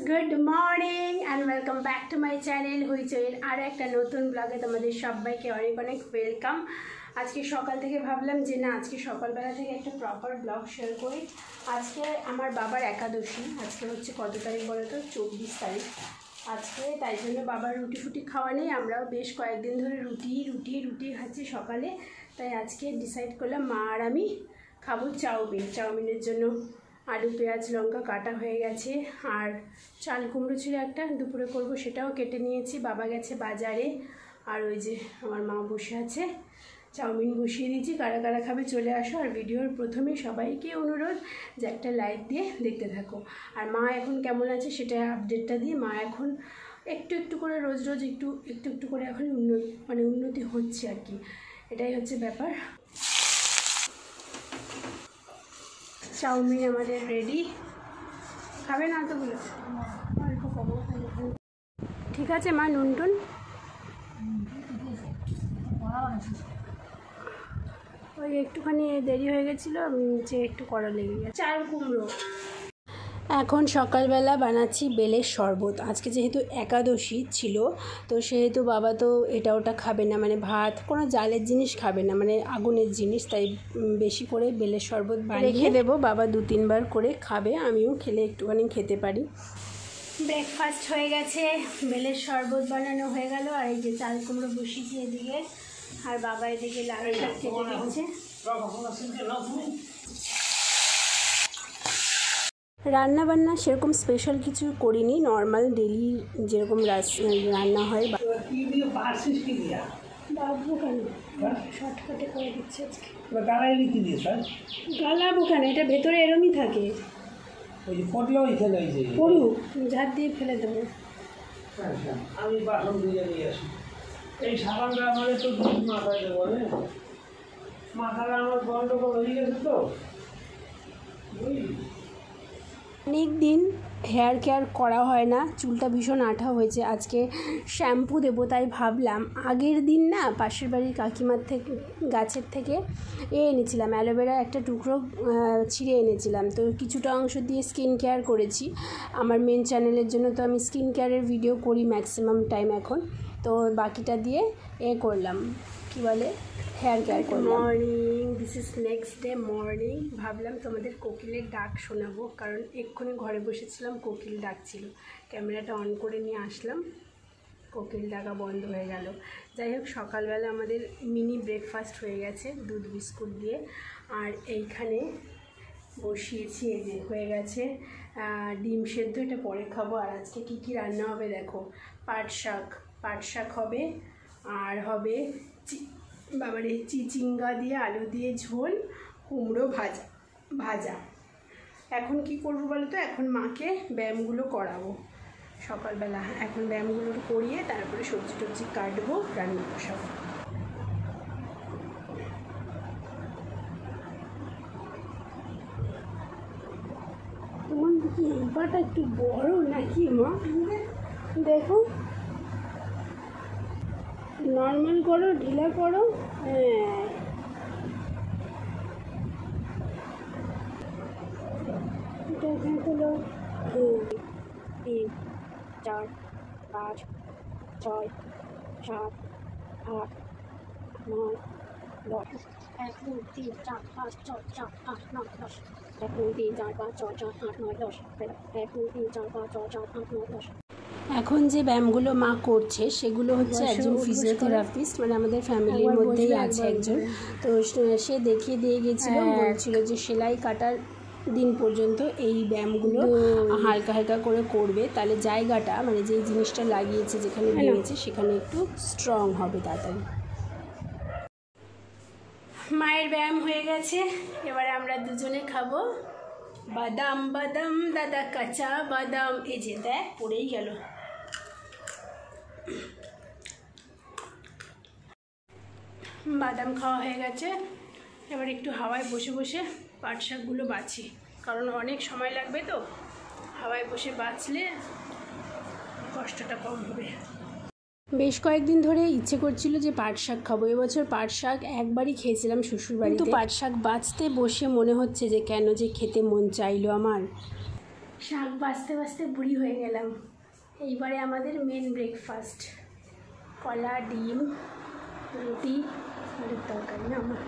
Good morning and welcome back to my channel হুইচয়ের আর একটা নতুন ব্লগে তোমাদের সবাইকে অনেক অনেক ওয়েলকাম। আজকে সকাল থেকে ভাবলাম যে না, আজকে সকালবেলা থেকে একটা প্রপার ব্লগ শেয়ার করি। আজকে আমার বাবার একাদশী, আজকে হচ্ছে কত তারিখ বলো তো, 24 তারিখ আজকে। তাই জন্য বাবার রুটি ফুটি খাওয়া নেই, আমরাও বেশ কয়েকদিন ধরে রুটি খাচ্ছি সকালে। তাই আজকে ডিসাইড করলাম মা আর আমি খাবো চাউমিনের জন্য আলু পেঁয়াজ লঙ্কা কাটা হয়ে গেছে, আর চাল কুমড়ো ছিল একটা, দুপুরে করব সেটাও কেটে নিয়েছি। বাবা গেছে বাজারে, আর ওই যে আমার মা বসে আছে, চাউমিন বসিয়ে দিয়েছি। কারা কারা খাবে চলে আসো। আর ভিডিওর প্রথমে সবাইকে অনুরোধ যে একটা লাইক দিয়ে দেখতে থাকো। আর মা এখন কেমন আছে সেটা আপডেটটা দিয়ে, মা এখন একটু করে রোজ একটু করে এখন উন্নতি হচ্ছে আর কি, এটাই হচ্ছে ব্যাপার। চাউমিন আমাদের রেডি, খাবে না অতগুলো, অল্প খাবো। ঠিক আছে মা, নুনটুন ওই একটুখানি দেরি হয়ে গেছিলো, যে একটু কড়া লেগে গেছে। চাল কুমড়ো এখন সকালবেলা বানাচ্ছি বেলের শরবত। আজকে যেহেতু একাদশী ছিল, তো সেহেতু বাবা তো এটা ওটা খাবে না, মানে ভাত কোনো জালের জিনিস খাবে না, মানে আগুনের জিনিস। তাই বেশি করে বেলের শরবত রেখে দেবো, বাবা 2-3 বার করে খাবে, আমিও খেলে একটুখানি খেতে পারি। ব্রেকফাস্ট হয়ে গেছে, বেলের শরবত বানানো হয়ে গেল, আর এই যে চাল কুমড়ো বসিয়েছি এদিকে, আর বাবা এদিকে লাল শাক কেটে দিচ্ছে। রান্না বান্না সেরকম স্পেশাল কিছু করিনি, নর্মাল ডেলি যেরকম রান্না হয়। বাবু কেন শর্টকাটে করে দিচ্ছে আজকে, গালাবো কেন, এটা ভেতরে এরমই থাকে, পড়ুক, ঝাড় দিয়ে ফেলে দেবো। আমি বাসন ধুয়ে নিয়ে আসি। এই সাবানটা আমাদের তো দুধ মাথায় দেবো, মাথাটা আমার গন্ডগোল হয়ে গেছে তো। অনেক দিন হেয়ার কেয়ার করা হয় না, চুলটা ভীষণ আঠা হয়েছে। আজকে শ্যাম্পু দেবো, তাই ভাবলাম আগের দিন না পাশের বাড়ির কাকিমার থেকে গাছের থেকে এনেছিলাম অ্যালোভেরা, একটা টুকরো ছিঁড়ে এনেছিলাম, তো কিছুটা অংশ দিয়ে স্কিন কেয়ার করেছি আমার মেন চ্যানেলের জন্য। তো আমি স্কিন কেয়ারের ভিডিও করি ম্যাক্সিমাম টাইম এখন, তো বাকিটা দিয়ে করলাম কি বলে হেয়ার কেয়ার করলাম। Morning, this is next day morning. ভাবলাম তোমাদের কোকিলের ডাক শোনাবো, কারণ এক্ষুনি ঘরে বসেছিলাম, কোকিল ডাকছিল, ক্যামেরাটা অন করে নিয়ে আসলাম, কোকিল ডাকা বন্ধ হয়ে গেল। যাই হোক, সকালবেলা আমাদের মিনি ব্রেকফাস্ট হয়ে গেছে দুধ বিস্কুট দিয়ে, আর এইখানে বসিয়েছি, এই যে হয়ে গেছে ডিম সেদ্ধ, এটা পরে খাবো। আর আজকে কী রান্না হবে দেখো, পাট শাক হবে, আর হবে বাবারে চিচিঙ্গা দিয়ে আলু দিয়ে ঝোল, কুমড়ো ভাজা। এখন কি করবো বলো তো, এখন মাকে ব্যায়ামগুলো করাবো সকালবেলা, এখন ব্যায়ামগুলো করিয়ে তারপরে সবজি টবজি কাটবো, রান্না বসাবো। তোমার লম্বাটা একটু বড় নাকি মা, দেখো নর্মাল করো, ঢিলা করো, হ্যাঁ এটা এখানে হলো 2, 3, 4, 5, 6, 7, 8, 9, 10, 1, 2, 3, 4, 5, 6, 7, 8, 9, 10, 1, 2, 3, 4, 5, 6, 7, 8, 9, 10, 1, 2, 3, 4, 5, 6, 7, 8, 9, 10। এখন যে ব্যায়ামগুলো মা করছে সেগুলো হচ্ছে একজন ফিজিওথেরাপিস্ট, মানে আমাদের ফ্যামিলির মধ্যেই আছে একজন, তো সে দেখিয়ে দিয়ে গেছিলো, বলছিল যে সেলাই কাটার দিন পর্যন্ত এই ব্যায়ামগুলো হালকা হালকা করে করবে, তাহলে জায়গাটা মানে যেই জিনিসটা লাগিয়েছে যেখানে ভেঙেছে সেখানে একটু স্ট্রং হবে তাড়াতাড়ি। মায়ের ব্যায়াম হয়ে গেছে, এবারে আমরা দুজনে খাবো বাদাম দাদা, কাঁচা বাদাম। এই যে দেখ পড়েই গেল। বাদাম খাওয়া হয়ে গেছে, এবার একটু হাওয়ায় বসে বসে পাট শাকগুলো বাছি, কারণ অনেক সময় লাগবে, তো হাওয়ায় বসে বাছলে কষ্টটা কম হবে। বেশ কয়েকদিন ধরে ইচ্ছে করছিল যে পাট শাক খাবো। এবছর পাট শাক একবারই খেয়েছিলাম শ্বশুরবাড়িতে, কিন্তু পাট শাক বাছতে বসে মনে হচ্ছে যে কেন যে খেতে মন চাইলো আমার। শাক বাছতে বাছতে বুড়ি হয়ে গেলাম। এইবারে আমাদের মেন ব্রেকফাস্ট, কলা, ডিম, রুটি, আলুর তরকারি। না আমার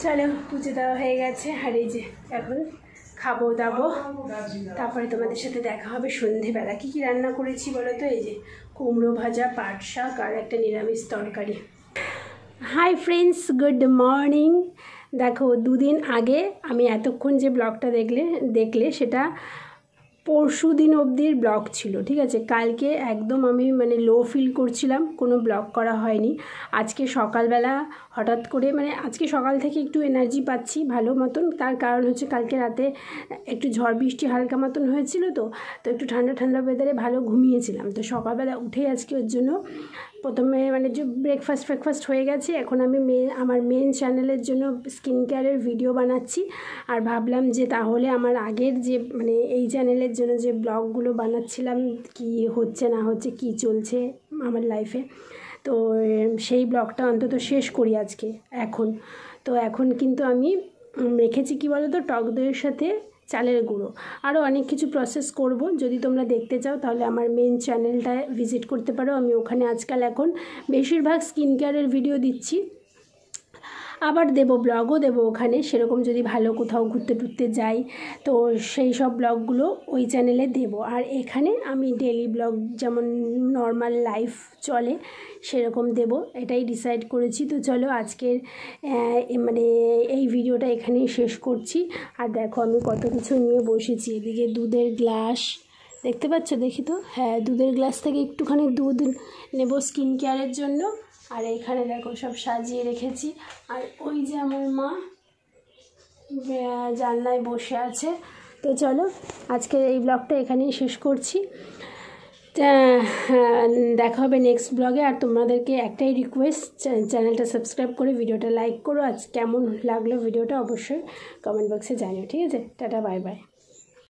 চলো পুজো দেওয়া হয়ে গেছে, আর এই যে এখন খাবো দাবো, তারপরে তোমাদের সাথে দেখা হবে সন্ধেবেলা। কী কী রান্না করেছি বলো তো? এই যে কুমড়ো ভাজা, পাট শাক আর একটা নিরামিষ তরকারি। Hi friends, good morning. দেখো, দুদিন আগে আমি এতক্ষণ যে ব্লগটা দেখলে সেটা পরশু দিন অবধির ব্লগ ছিল, ঠিক আছে। কালকে একদম আমি মানে লো ফিল করছিলাম, কোনো ব্লগ করা হয়নি। আজকে সকালবেলা হঠাৎ করে আজকে সকাল থেকে একটু এনার্জি পাচ্ছি ভালো মতন। তার কারণ হচ্ছে কালকে রাতে একটু ঝড় বৃষ্টি হালকা মতন হয়েছিল, তো একটু ঠান্ডা ঠান্ডা ওয়েদারে ভালো ঘুমিয়েছিলাম। তো সকালবেলা উঠেই আজকে ওর জন্য প্রথমে যে ব্রেকফাস্ট হয়ে গেছে। এখন আমি আমার মেন চ্যানেলের জন্য স্কিন কেয়ারের ভিডিও বানাচ্ছি, আর ভাবলাম যে তাহলে আমার আগের যে এই চ্যানেলের জন্য যে ব্লগগুলো বানাচ্ছিলাম, কি হচ্ছে না হচ্ছে, কি চলছে আমার লাইফে, তো সেই ব্লগটা অন্তত শেষ করি আজকে। এখন কিন্তু আমি রেখেছি কি বলো তো, টক দইয়ের সাথে চালের গুঁড়ো, আরও অনেক কিছু প্রসেস করব। যদি তোমরা দেখতে চাও তাহলে আমার মেন চ্যানেলটায় ভিজিট করতে পারো। আমি ওখানে এখন বেশিরভাগ স্কিন কেয়ারের ভিডিও দিচ্ছি, আবার ব্লগও দেবো ওখানে। সেরকম যদি ভালো কোথাও ঘুরতে টুরতে যাই তো সেই সব ব্লগগুলো ওই চ্যানেলে দেব। আর এখানে আমি ডেলি ব্লগ যেমন নর্মাল লাইফ চলে সেরকম দেব, এটাই ডিসাইড করেছি। তো চলো আজকের এই ভিডিওটা এখানেই শেষ করছি। আর দেখো আমি কত কিছু নিয়ে বসেছি। এদিকে দুধের গ্লাস দেখতে পাচ্ছ, দেখি তো, হ্যাঁ দুধের গ্লাস থেকে একটুখানি দুধ নেব স্কিন কেয়ারের জন্য। আর এখানে দেখো সব সাজিয়ে রেখেছি। আর ওই যে আমার মা জানলায় বসে আছে। তো চলো আজকে এই ব্লগটা এখানেই শেষ করছি। দেখা হবে নেক্সট ব্লগে। আর তোমাদেরকে একটাই রিকোয়েস্ট, চ্যানেলটা সাবস্ক্রাইব করে ভিডিওটা লাইক করো। আজ কেমন লাগলো ভিডিওটা অবশ্যই কমেন্ট বক্সে জানিও, ঠিক আছে। Tata, bye bye.